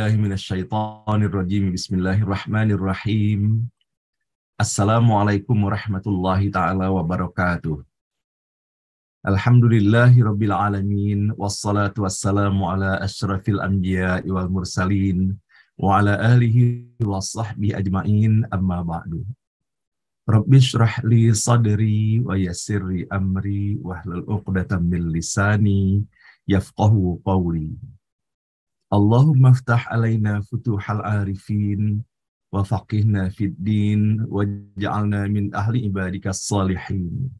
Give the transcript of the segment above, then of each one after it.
billahi minasyaitonir rajim. Bismillahirrahmanirrahim. Assalamualaikum warahmatullahi taala wabarakatuh. Alhamdulillahi rabbil alamin wassalatu wassalamu ala asyrafil anbiya'i wal mursalin wa ala alihi wa sahbihi ajmain, amma ba'du. Rabbi shrah li sadri wa yassir li amri wahlul 'uqdatam min lisani yafqahu qawli. Allahumma ftah alaina futuhal arifin wa faqihna fid din waj'alna min ahli ibadikas salihin.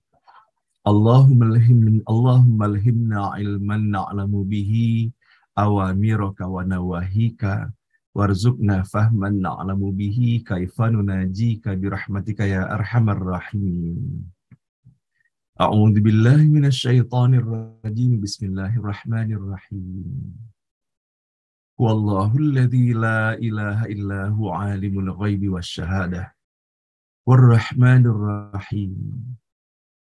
Allahumma alhimna ilman na'lamu bihi awamiraka wa nawahika warzuqna fahman na'lamu bihi kaifa nunajika birahmatika ya arhamar rahimin. A'udzu billahi minasyaitonir rajim. Bismillahirrahmanirrahim. Wallahul ladzi la ilaha illa huwa alimul ghaibi wasyahadah warrahmanir rahim.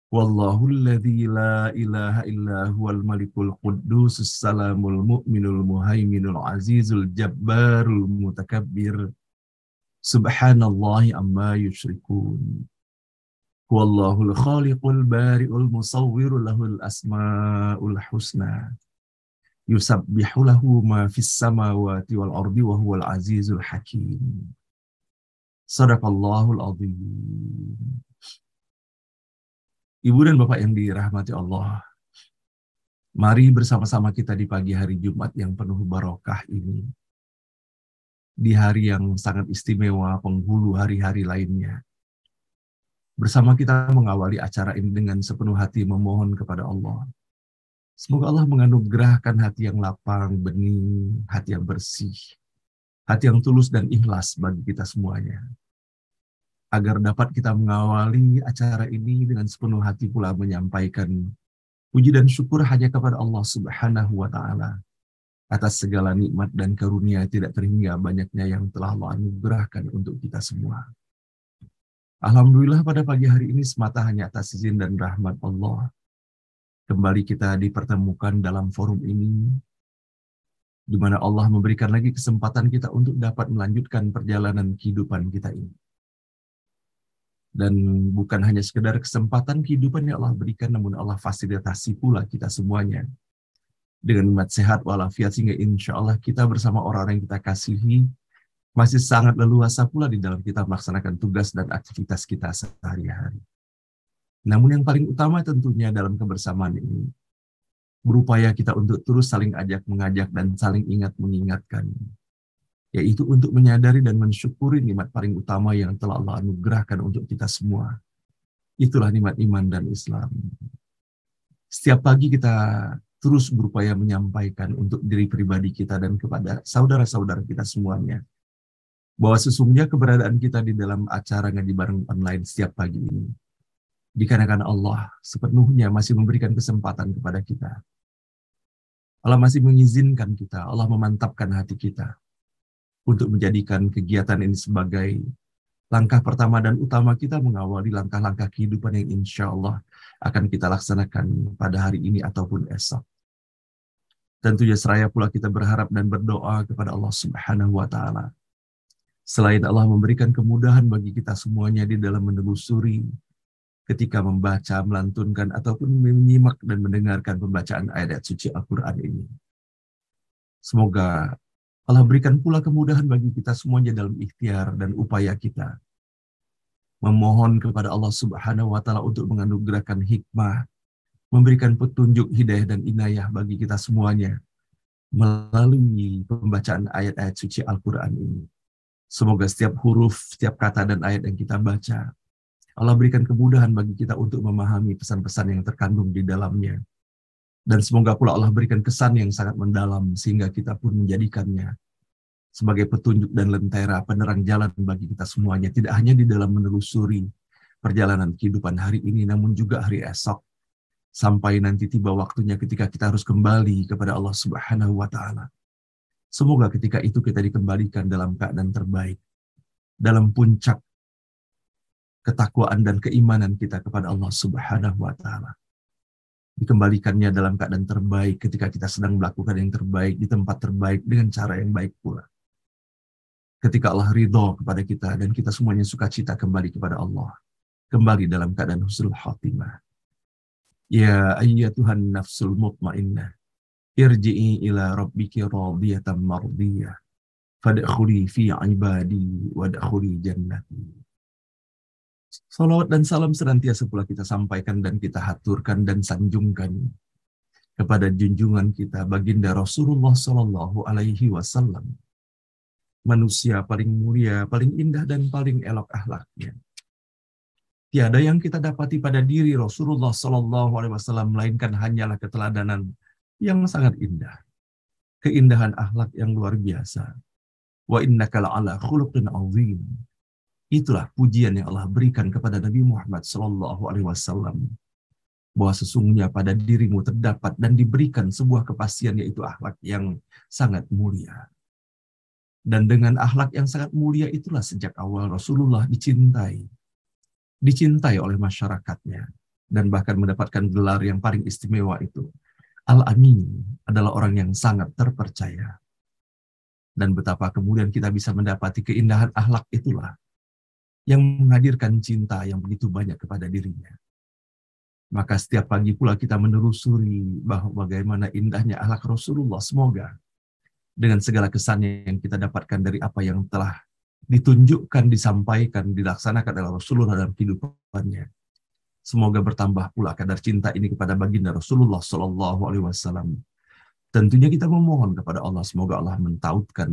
Wallahul ladzi la ilaha illa huwal malikul quddusus salamul mu'minul muhaiminul azizul jabbarul mutakabbir. Subhanallahi amma yusyrikun. Wallahul khaliqul bari'ul musawwirul lahul asmaul husna. Yusabbihu lahu ma fis samawati wal ardi wa huwal azizul hakim. Shadaqallahul azim. Ibu dan Bapak yang dirahmati Allah, mari bersama-sama kita di pagi hari Jumat yang penuh barokah ini, di hari yang sangat istimewa penghulu hari-hari lainnya. Bersama kita mengawali acara ini dengan sepenuh hati memohon kepada Allah. Semoga Allah menganugerahkan hati yang lapang, bening, hati yang bersih, hati yang tulus dan ikhlas bagi kita semuanya. Agar dapat kita mengawali acara ini dengan sepenuh hati pula menyampaikan puji dan syukur hanya kepada Allah Subhanahu wa Ta'ala atas segala nikmat dan karunia tidak terhingga banyaknya yang telah Allah anugerahkan untuk kita semua. Alhamdulillah pada pagi hari ini semata hanya atas izin dan rahmat Allah. Kembali kita dipertemukan dalam forum ini, di mana Allah memberikan lagi kesempatan kita untuk dapat melanjutkan perjalanan kehidupan kita ini. Dan bukan hanya sekedar kesempatan kehidupan yang Allah berikan, namun Allah fasilitasi pula kita semuanya dengan nikmat sehat walafiat, sehingga insya Allah kita bersama orang-orang yang kita kasihi masih sangat leluasa pula di dalam kita melaksanakan tugas dan aktivitas kita sehari-hari. Namun yang paling utama tentunya dalam kebersamaan ini, berupaya kita untuk terus saling ajak mengajak dan saling ingat mengingatkan, yaitu untuk menyadari dan mensyukuri nikmat paling utama yang telah Allah anugerahkan untuk kita semua. Itulah nikmat iman dan Islam. Setiap pagi kita terus berupaya menyampaikan untuk diri pribadi kita dan kepada saudara-saudara kita semuanya, bahwa sesungguhnya keberadaan kita di dalam acara ngaji bareng online setiap pagi ini, dikarenakan Allah sepenuhnya masih memberikan kesempatan kepada kita. Allah masih mengizinkan kita, Allah memantapkan hati kita untuk menjadikan kegiatan ini sebagai langkah pertama dan utama kita mengawali langkah-langkah kehidupan yang insya Allah akan kita laksanakan pada hari ini ataupun esok. Tentunya seraya pula kita berharap dan berdoa kepada Allah Subhanahu wa Ta'ala. Selain Allah memberikan kemudahan bagi kita semuanya di dalam menelusuri ketika membaca, melantunkan, ataupun menyimak dan mendengarkan pembacaan ayat suci Al-Quran ini. Semoga Allah berikan pula kemudahan bagi kita semuanya dalam ikhtiar dan upaya kita. Memohon kepada Allah Subhanahu wa Ta'ala untuk menganugerahkan hikmah, memberikan petunjuk, hidayah, dan inayah bagi kita semuanya melalui pembacaan ayat-ayat suci Al-Quran ini. Semoga setiap huruf, setiap kata dan ayat yang kita baca, Allah berikan kemudahan bagi kita untuk memahami pesan-pesan yang terkandung di dalamnya. Dan semoga pula Allah berikan kesan yang sangat mendalam sehingga kita pun menjadikannya sebagai petunjuk dan lentera penerang jalan bagi kita semuanya. Tidak hanya di dalam menelusuri perjalanan kehidupan hari ini, namun juga hari esok. Sampai nanti tiba waktunya ketika kita harus kembali kepada Allah Subhanahu wa Ta'ala. Semoga ketika itu kita dikembalikan dalam keadaan terbaik, dalam puncak ketakwaan dan keimanan kita kepada Allah Subhanahu wa Ta'ala. Dikembalikannya dalam keadaan terbaik ketika kita sedang melakukan yang terbaik di tempat terbaik dengan cara yang baik pula. ketika Allah ridho kepada kita dan kita semuanya sukacita kembali kepada Allah, kembali dalam keadaan husnul khatimah. Ya ayyatuhan nafsul mutmainnah, irji'i ila rabbiki radiyatan mardiyah, fadkhuli fi ibadi wadkhuli jannati. Salawat dan salam senantiasa pula kita sampaikan dan kita haturkan dan sanjungkan kepada junjungan kita baginda Rasulullah Sallallahu Alaihi Wasallam, manusia paling mulia, paling indah dan paling elok akhlaknya. Tiada yang kita dapati pada diri Rasulullah Sallallahu Alaihi Wasallam melainkan hanyalah keteladanan yang sangat indah, keindahan akhlak yang luar biasa. Wa innaka la'ala khuluqin azim. Itulah pujian yang Allah berikan kepada Nabi Muhammad Sallallahu Alaihi Wasallam, bahwa sesungguhnya pada dirimu terdapat dan diberikan sebuah kepastian, yaitu akhlak yang sangat mulia. Dan dengan akhlak yang sangat mulia itulah sejak awal Rasulullah dicintai oleh masyarakatnya, dan bahkan mendapatkan gelar yang paling istimewa itu, Al-Amin, adalah orang yang sangat terpercaya. Dan betapa kemudian kita bisa mendapati keindahan akhlak itulah yang menghadirkan cinta yang begitu banyak kepada dirinya. Maka setiap pagi pula kita menelusuri bahwa bagaimana indahnya akhlak Rasulullah. Semoga dengan segala kesannya yang kita dapatkan dari apa yang telah ditunjukkan, disampaikan, dilaksanakan oleh Rasulullah dalam kehidupannya, semoga bertambah pula kadar cinta ini kepada baginda Rasulullah Sallallahu Alaihi Wasallam. Tentunya kita memohon kepada Allah, semoga Allah mentautkan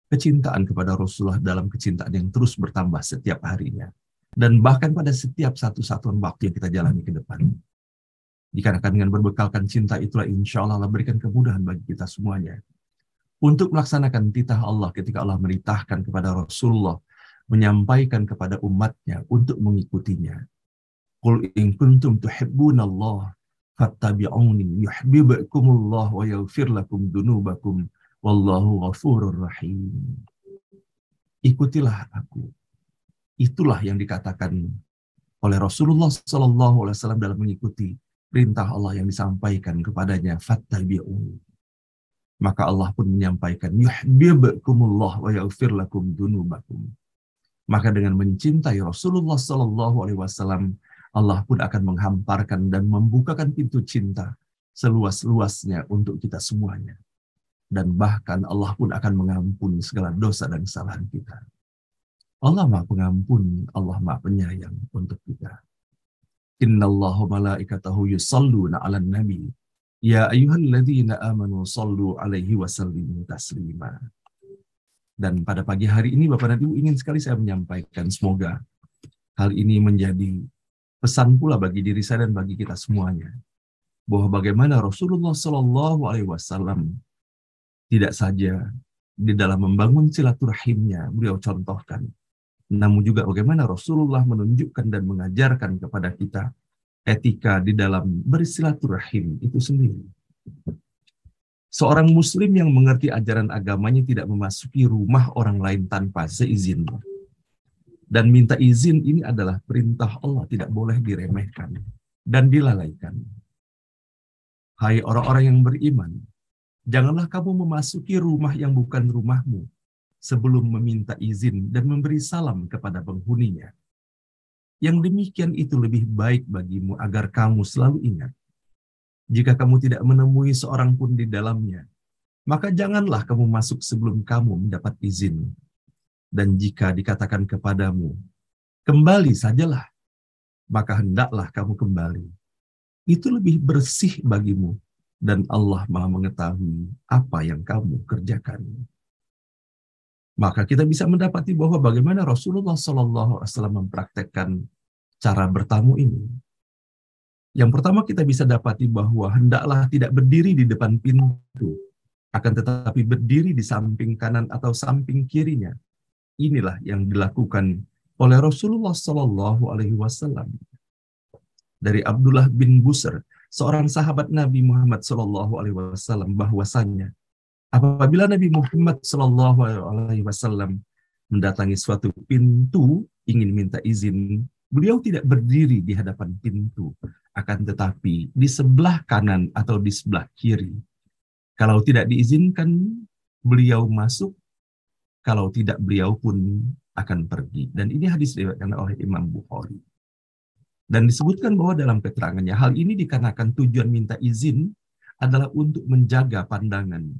kecintaan kepada Rasulullah dalam kecintaan yang terus bertambah setiap harinya. Dan bahkan pada setiap satu-satuan waktu yang kita jalani ke depan. Dikarenakan dengan berbekalkan cinta itulah insya Allah berikan kemudahan bagi kita semuanya untuk melaksanakan titah Allah ketika Allah menitahkan kepada Rasulullah menyampaikan kepada umatnya untuk mengikutinya. Qul in kuntum tuhibbunallah fattabi'uni yuhibbukumullah wa yaghfir lakum dzunubakum wallahu ghafurur rahim. Ikutilah aku. Itulah yang dikatakan oleh Rasulullah Sallallahu Alaihi Wasallam dalam mengikuti perintah Allah yang disampaikan kepadanya, fattabi'uni. Maka Allah pun menyampaikan, yuhibbukumullah wa yaghfir lakum dzunubakum. Maka dengan mencintai Rasulullah Sallallahu Alaihi Wasallam, Allah pun akan menghamparkan dan membukakan pintu cinta seluas-luasnya untuk kita semuanya. Dan bahkan Allah pun akan mengampuni segala dosa dan kesalahan kita. Allah Maha Pengampun, Allah Maha Penyayang untuk kita. Innallaha malaikatahu yusalluna 'alan nabi. Ya ayyuhalladzina amanu sallu 'alaihi wa sallimu taslima. Dan pada pagi hari ini Bapak dan Ibu ingin sekali saya menyampaikan, semoga hal ini menjadi pesan pula bagi diri saya dan bagi kita semuanya, bahwa bagaimana Rasulullah Shallallahu Alaihi Wasallam tidak saja di dalam membangun silaturahimnya beliau contohkan, namun juga bagaimana Rasulullah menunjukkan dan mengajarkan kepada kita etika di dalam bersilaturahim itu sendiri. Seorang muslim yang mengerti ajaran agamanya tidak memasuki rumah orang lain tanpa seizin. Dan minta izin ini adalah perintah Allah, tidak boleh diremehkan dan dilalaikan. Hai orang-orang yang beriman, janganlah kamu memasuki rumah yang bukan rumahmu sebelum meminta izin dan memberi salam kepada penghuninya. Yang demikian itu lebih baik bagimu agar kamu selalu ingat. Jika kamu tidak menemui seorang pun di dalamnya, maka janganlah kamu masuk sebelum kamu mendapat izin. Dan jika dikatakan kepadamu, kembali sajalah, maka hendaklah kamu kembali. Itu lebih bersih bagimu, dan Allah Maha mengetahui apa yang kamu kerjakan. Maka kita bisa mendapati bahwa bagaimana Rasulullah SAW mempraktekkan cara bertamu ini. Yang pertama kita bisa dapati bahwa hendaklah tidak berdiri di depan pintu, akan tetapi berdiri di samping kanan atau samping kirinya. Inilah yang dilakukan oleh Rasulullah SAW. Dari Abdullah bin Busr, seorang sahabat Nabi Muhammad SAW, bahwasanya apabila Nabi Muhammad SAW mendatangi suatu pintu ingin minta izin, beliau tidak berdiri di hadapan pintu, akan tetapi di sebelah kanan atau di sebelah kiri. Kalau tidak diizinkan beliau masuk, kalau tidak beliau pun akan pergi. Dan ini hadis diriwayatkan oleh Imam Bukhari. Dan disebutkan bahwa dalam keterangannya, hal ini dikarenakan tujuan minta izin adalah untuk menjaga pandangan.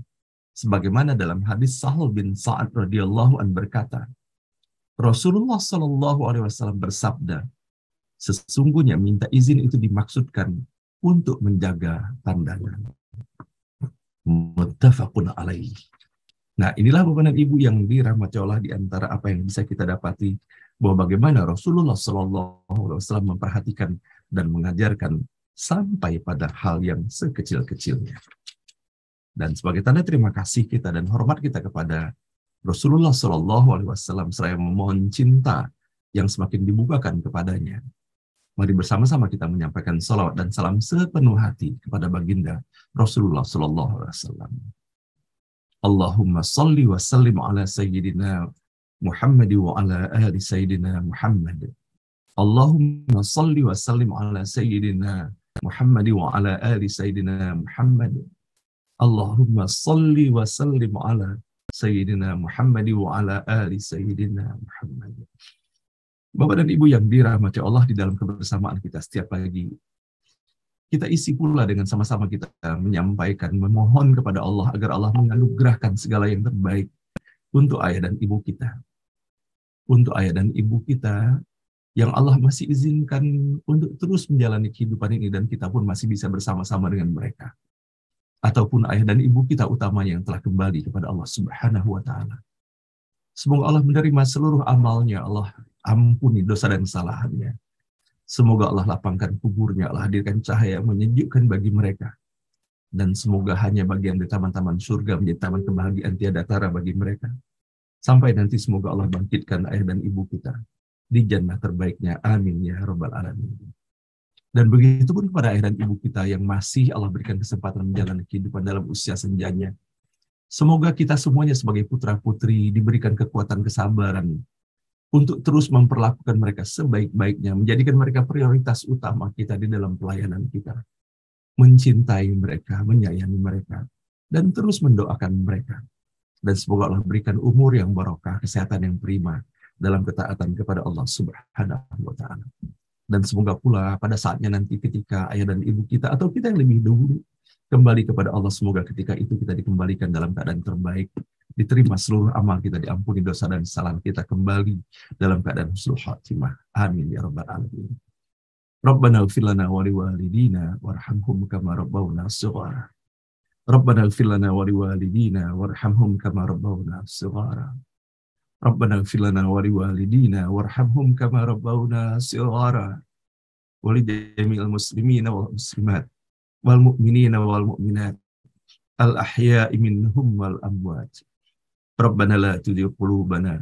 Sebagaimana dalam hadis Sahal bin Sa'ad radhiyallahu an berkata, Rasulullah Shallallahu alaihi wasallam bersabda, sesungguhnya minta izin itu dimaksudkan untuk menjaga pandangan. Muttafaqun alaih. Nah, inilah Bapak dan Ibu yang dirahmati Allah, di antara apa yang bisa kita dapati bahwa bagaimana Rasulullah SAW memperhatikan dan mengajarkan sampai pada hal yang sekecil-kecilnya. Dan sebagai tanda terima kasih kita dan hormat kita kepada Rasulullah SAW, seraya memohon cinta yang semakin dibukakan kepadanya, mari bersama-sama kita menyampaikan salawat dan salam sepenuh hati kepada baginda Rasulullah SAW. Allahumma salli wa sallim ala sayyidina Muhammad wa ala ahli sayyidina Muhammad. Allahumma salli wa sallim ala sayyidina Muhammad wa ala ahli sayyidina Muhammad. Allahumma salli wa sallim ala sayyidina Muhammad wa ala ahli sayyidina Muhammad. Bapak dan Ibu yang dirahmati Allah, di dalam kebersamaan kita setiap pagi, kita isi pula dengan sama-sama kita menyampaikan, memohon kepada Allah agar Allah menganugerahkan segala yang terbaik untuk ayah dan ibu kita. Untuk ayah dan ibu kita yang Allah masih izinkan untuk terus menjalani kehidupan ini, dan kita pun masih bisa bersama-sama dengan mereka. Ataupun ayah dan ibu kita utamanya yang telah kembali kepada Allah Subhanahu wa Ta'ala. Semoga Allah menerima seluruh amalnya, Allah ampuni dosa dan kesalahannya. Semoga Allah lapangkan kuburnya, Allah hadirkan cahaya yang menyejukkan bagi mereka. Dan semoga hanya bagian di taman-taman surga menjadi taman kebahagiaan tiada tara bagi mereka. Sampai nanti semoga Allah bangkitkan ayah dan ibu kita di jannah terbaiknya. Amin ya rabbal alamin. Dan begitu pun kepada ayah dan ibu kita yang masih Allah berikan kesempatan menjalani kehidupan dalam usia senjanya. Semoga kita semuanya sebagai putra-putri diberikan kekuatan kesabaran untuk terus memperlakukan mereka sebaik-baiknya, menjadikan mereka prioritas utama kita di dalam pelayanan kita. Mencintai mereka, menyayangi mereka, dan terus mendoakan mereka. Dan semoga Allah berikan umur yang barokah, kesehatan yang prima, dalam ketaatan kepada Allah Subhanahu wa Ta'ala. Dan semoga pula pada saatnya nanti ketika ayah dan ibu kita, atau kita yang lebih dahulu, kembali kepada Allah, semoga ketika itu kita dikembalikan dalam keadaan terbaik, diterima seluruh amal kita, diampuni dosa dan kesalahan kita, kembali dalam keadaan husnul khatimah. Amin ya rabbal alamin. Rabbana ighfir lana wa liwalidina warhamhum kama rabbawna shighara. Rabbana ighfir lana wa liwalidina warhamhum kama rabbawna shighara. Rabbana ighfir lana wa liwalidina warhamhum kama rabbawna shighara. Wa li jami'il muslimina wal muslimat wal mu'minina wal mu'minat al ahya'i minhum wal amwat. Rabbana la tuzigh qulubana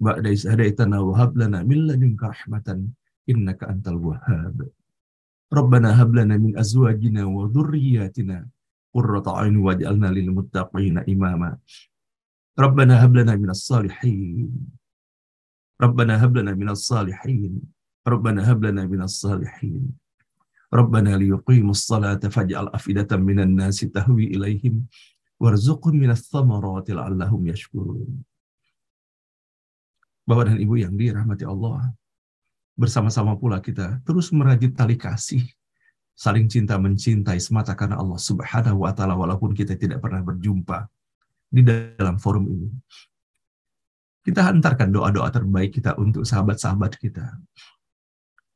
ba'da idh hadaytana wa hab lana min ladunka rahmatan innaka antal wahhab. Rabbana hab lana min azwajina wa dhurriyyatina qurrata a'yun waj'alna lil muttaqina imama. Rabbana hab lana minas salihin. Rabbana hab lana minas salihin. Rabbana hab lana minas salihin. Rabbana liyuqimus salata faj'al afidatan minan nasi tahwi ilaihim warzuqhum minas thamarati la'allahum yashkurun. Bapak dan Ibu yang dirahmati Allah, bersama-sama pula kita terus merajut tali kasih, saling cinta mencintai semata karena Allah Subhanahu wa Ta'ala, walaupun kita tidak pernah berjumpa di dalam forum ini. Kita hantarkan doa-doa terbaik kita untuk sahabat-sahabat kita.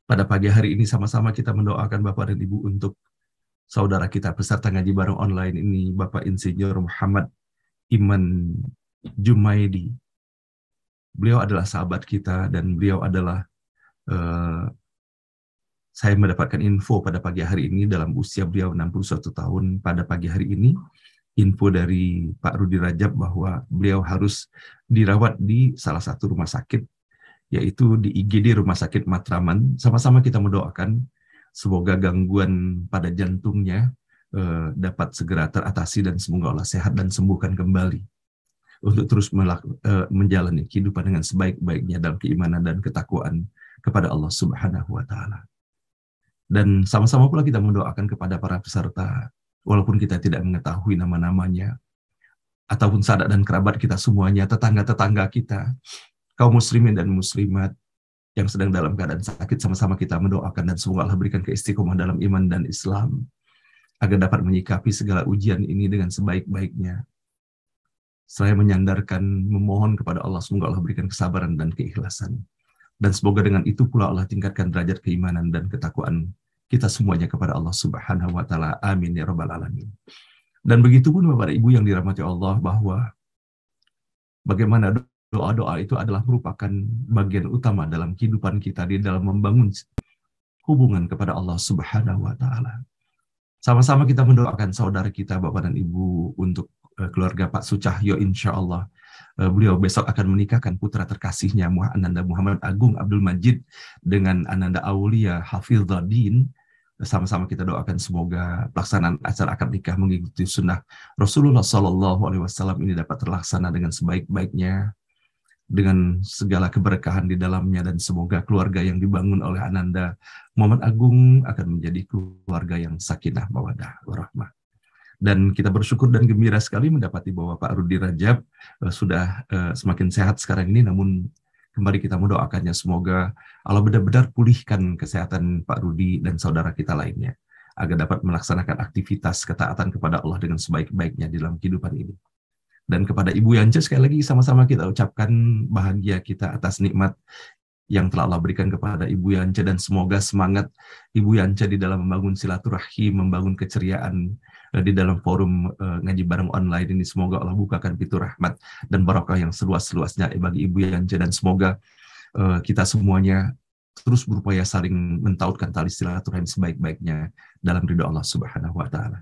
Pada pagi hari ini sama-sama kita mendoakan Bapak dan Ibu untuk saudara kita peserta ngaji bareng online ini, Bapak Insinyur Muhammad Iman Jumaidi. Beliau adalah sahabat kita dan beliau adalah saya mendapatkan info pada pagi hari ini, dalam usia beliau 61 tahun pada pagi hari ini, info dari Pak Rudi Rajab bahwa beliau harus dirawat di salah satu rumah sakit, yaitu di IGD Rumah Sakit Matraman. Sama-sama kita mendoakan semoga gangguan pada jantungnya dapat segera teratasi dan semoga Allah sehat dan sembuhkan kembali untuk terus menjalani kehidupan dengan sebaik-baiknya dalam keimanan dan ketakwaan kepada Allah Subhanahu wa Ta'ala. Dan sama-sama pula kita mendoakan kepada para peserta, walaupun kita tidak mengetahui nama-namanya, ataupun sanak dan kerabat kita semuanya, tetangga-tetangga kita, kaum muslimin dan muslimat yang sedang dalam keadaan sakit, sama-sama kita mendoakan dan semoga Allah berikan keistiqomah dalam iman dan Islam, agar dapat menyikapi segala ujian ini dengan sebaik-baiknya. Saya menyandarkan, memohon kepada Allah, semoga Allah berikan kesabaran dan keikhlasan. Dan semoga dengan itu pula Allah tingkatkan derajat keimanan dan ketakwaan kita semuanya kepada Allah Subhanahu wa Ta'ala. Amin ya Rabbal Alamin. Dan begitu pun Bapak dan Ibu yang dirahmati Allah, bahwa bagaimana doa-doa itu adalah merupakan bagian utama dalam kehidupan kita di dalam membangun hubungan kepada Allah Subhanahu wa Ta'ala. Sama-sama kita mendoakan saudara kita, Bapak dan Ibu, untuk keluarga Pak Sucahyo, insya Allah. Beliau besok akan menikahkan putra terkasihnya Ananda Muhammad Agung Abdul Majid dengan Ananda Aulia Hafidhuddin. Sama-sama kita doakan semoga pelaksanaan acara akad nikah mengikuti sunnah Rasulullah SAW ini dapat terlaksana dengan sebaik-baiknya, dengan segala keberkahan di dalamnya, dan semoga keluarga yang dibangun oleh Ananda Muhammad Agung akan menjadi keluarga yang sakinah, mawaddah, warahmah. Dan kita bersyukur dan gembira sekali mendapati bahwa Pak Rudi Rajab sudah semakin sehat sekarang ini, namun kembali kita mendoakannya semoga Allah benar-benar pulihkan kesehatan Pak Rudi dan saudara kita lainnya, agar dapat melaksanakan aktivitas ketaatan kepada Allah dengan sebaik-baiknya di dalam kehidupan ini. Dan kepada Ibu Yance sekali lagi sama-sama kita ucapkan bahagia kita atas nikmat yang telah Allah berikan kepada Ibu Yance, dan semoga semangat Ibu Yance di dalam membangun silaturahim, membangun keceriaan di dalam forum ngaji bareng online ini, semoga Allah bukakan pintu rahmat dan barakah yang seluas-luasnya bagi Ibu Yance, dan semoga kita semuanya terus berupaya saling mentautkan tali silaturahim sebaik-baiknya dalam ridha Allah Subhanahu wa Ta'ala.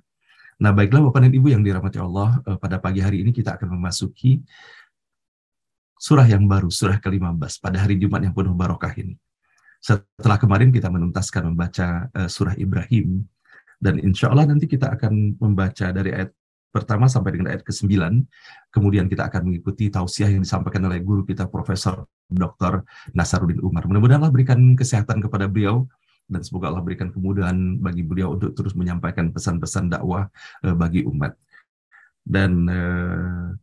Nah, baiklah Bapak dan Ibu yang dirahmati Allah, pada pagi hari ini kita akan memasuki surah yang baru, surah ke-15 pada hari Jumat yang penuh barokah ini. Setelah kemarin kita menuntaskan membaca surah Ibrahim, dan insya Allah nanti kita akan membaca dari ayat pertama sampai dengan ayat ke-9, kemudian kita akan mengikuti tausiah yang disampaikan oleh guru kita Profesor Dr. Nasaruddin Umar. Mudah-mudahan Allah berikan kesehatan kepada beliau, dan semoga Allah berikan kemudahan bagi beliau untuk terus menyampaikan pesan-pesan dakwah bagi umat. Dan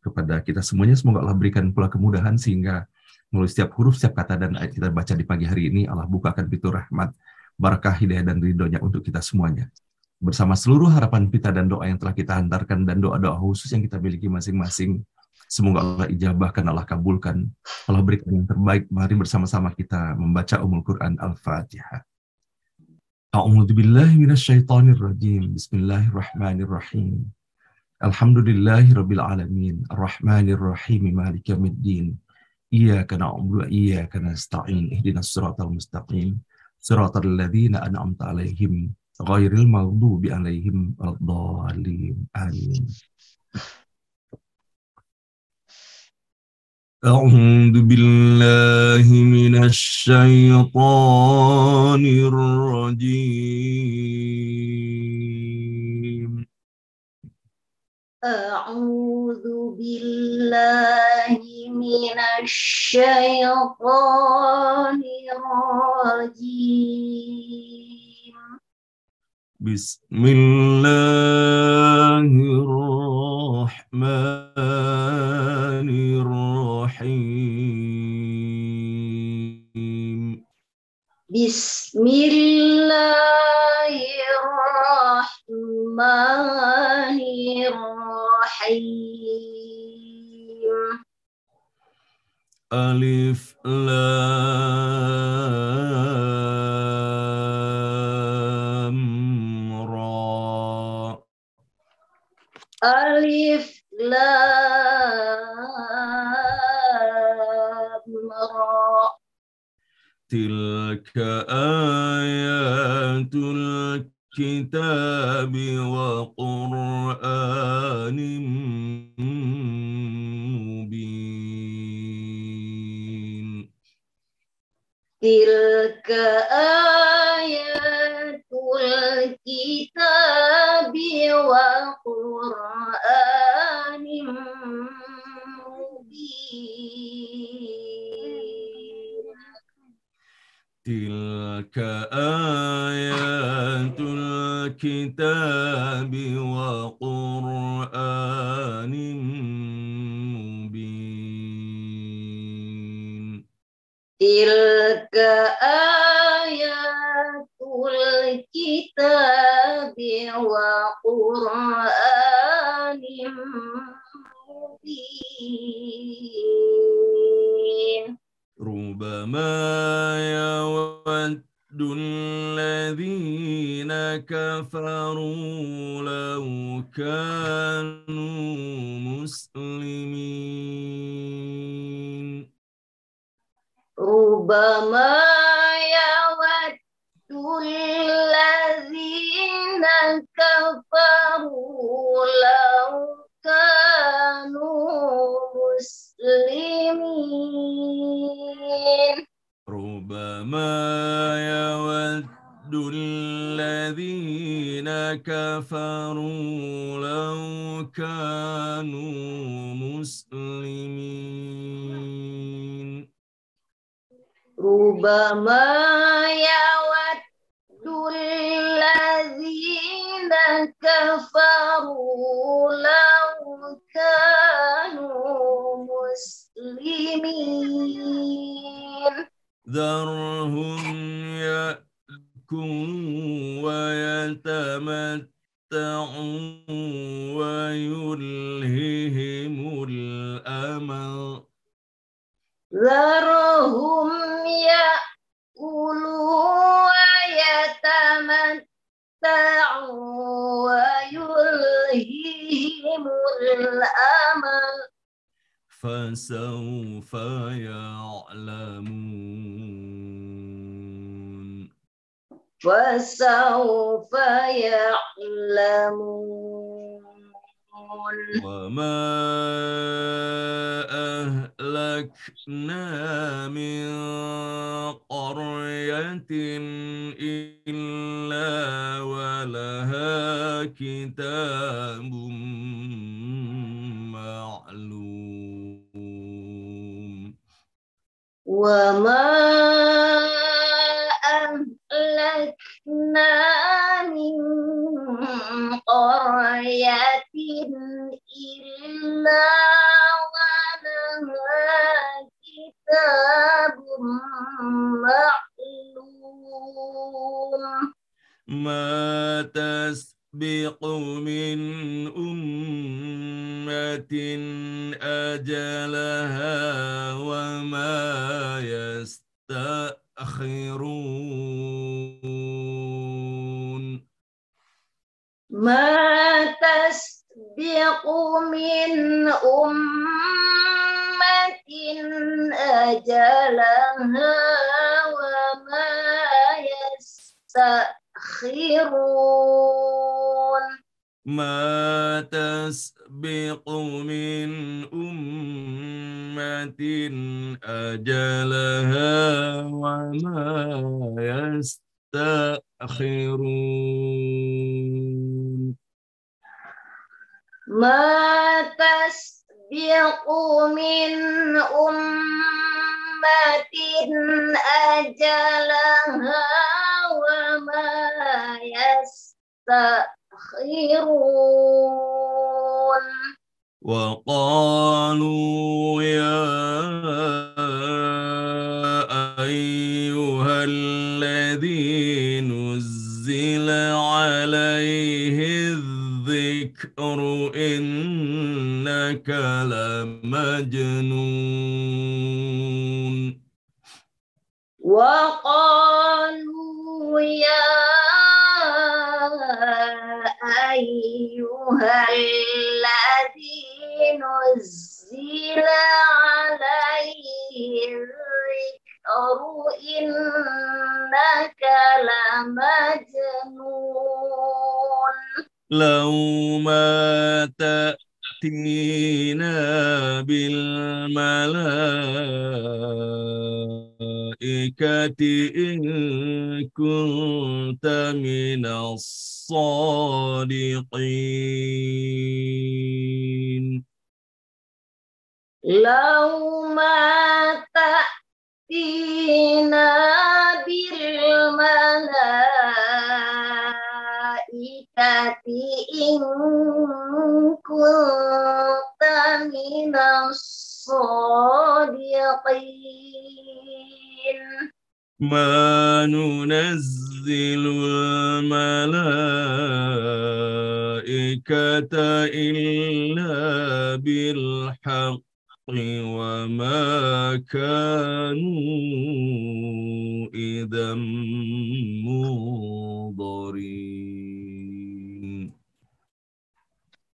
kepada kita semuanya semoga Allah berikan pula kemudahan, sehingga melalui setiap huruf, setiap kata dan ayat kita baca di pagi hari ini, Allah bukakan pintu rahmat, barakah, hidayah, dan ridhonya untuk kita semuanya. Bersama seluruh harapan kita dan doa yang telah kita hantarkan, dan doa-doa khusus yang kita miliki masing-masing, semoga Allah ijabahkan, Allah kabulkan, Allah berikan yang terbaik. Mari bersama-sama kita membaca Ummul Quran Al-Fatihah. A'udzu billahi minasyaitonir rajim. Bismillahirrahmanirrahim. Alhamdulillahi Rabbil Alamin, Ar-Rahmanir Rahim, Maliki Yaumiddin, Iyyaka na'budu wa iyyaka nasta'in, Ihdinas siratal mustaqim, siratal ladzina an'amta 'alaihim, ghairil maghdubi 'alaihim waladdallin. Amin. A'udzu billahi minasy syaithanir rajim. A'udzu billahi minasy syaithanir rajim. Bismillahirrahmanirrahim. Bismillahirrahmanirrahim. Alif Lam Ra. Alif Lam Ra. Tilka ayatul kitabi wa Qur'anim mubin. Tilka ayatul kitabi wa Qur'anim mubin. Tilka ayatul kitabi wa Qur'anim Tilka ayatul kitabi wa Qur'anim mubin. ربما يود الذين كفروا لو كانوا مسلمين ربما يود الذين كفروا لو كانوا مسلمين ربما يود الذين كفروا لو كانوا مسلمين ربما يود الذين كفروا لو كانوا مسلمين ذرهم يأكلوا ويتمتعوا ويلههم الأمل ذرهم يأكلوا ويتمتعوا ويلههم الأمل فسوف يعلمون فسوف يعلمون وما أهلكنا من قرية إلا ولها كتاب معلوم وما أهلكنا من قرية إلا ولها كتاب معلوم ما تسبق من أمة أجلها وما يستأخرون ما تسبق من أمة أجلها وما يستأخرون ما تسبق من أمة أجلها وما يستأخرون ما تسبق من أمة أجلها وما يستأخرون وقالوا يا أيها الذي نزل عليه الذكر إنك لمجنون وقالوا يا أيها الذي نزل عليه الذكر إنك لمجنون لو ما تأتينا بالملائكة إن كنت من الصادقين لو ما تأتينا بالملائكة إن كنت من الصادقين ما ننزل الملائكة إلا بالحق وما كانوا إذا منظرين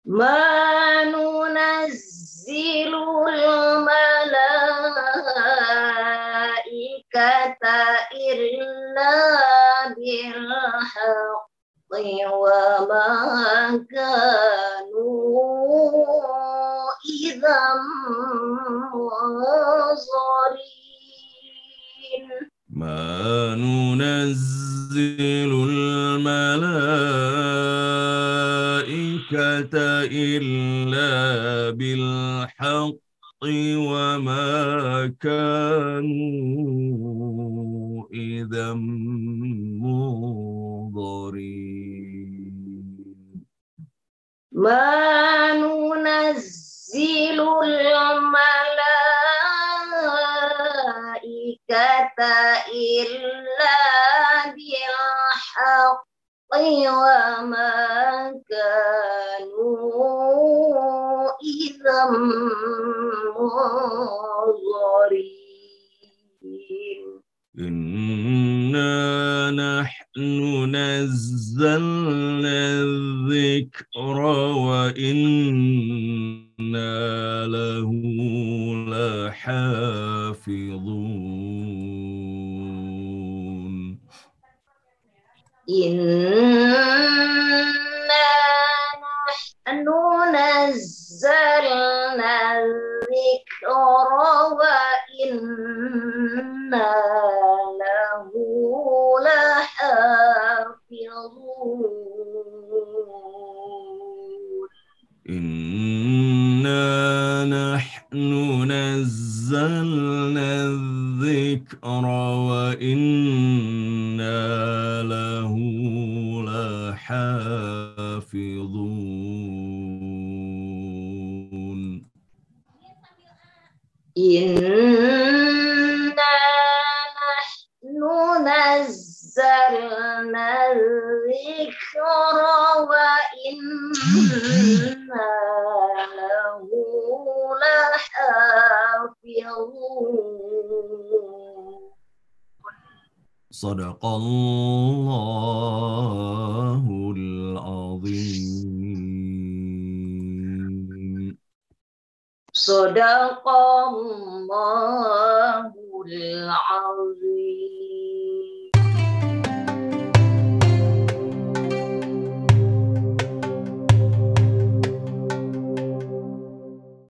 ما ننزل الملائكة إلا بالحق وما كانوا إذا منظرين ما ننزل الملائكة إلا بالحق وما كانوا إذا منظرين ما ننزل الملائكة إلا بالحق وما كانوا إذا منظرين إنا نحن نزلنا الذكر وإنا له لحافظون إنا نحن نزلنا الذكر وإنا له لحافظون إنا نحن نزلنا الذكر وإنا له لحافظون إنا نحن نزلنا الذكر وإنا له لحافظون صدق الله العظيم صدق الله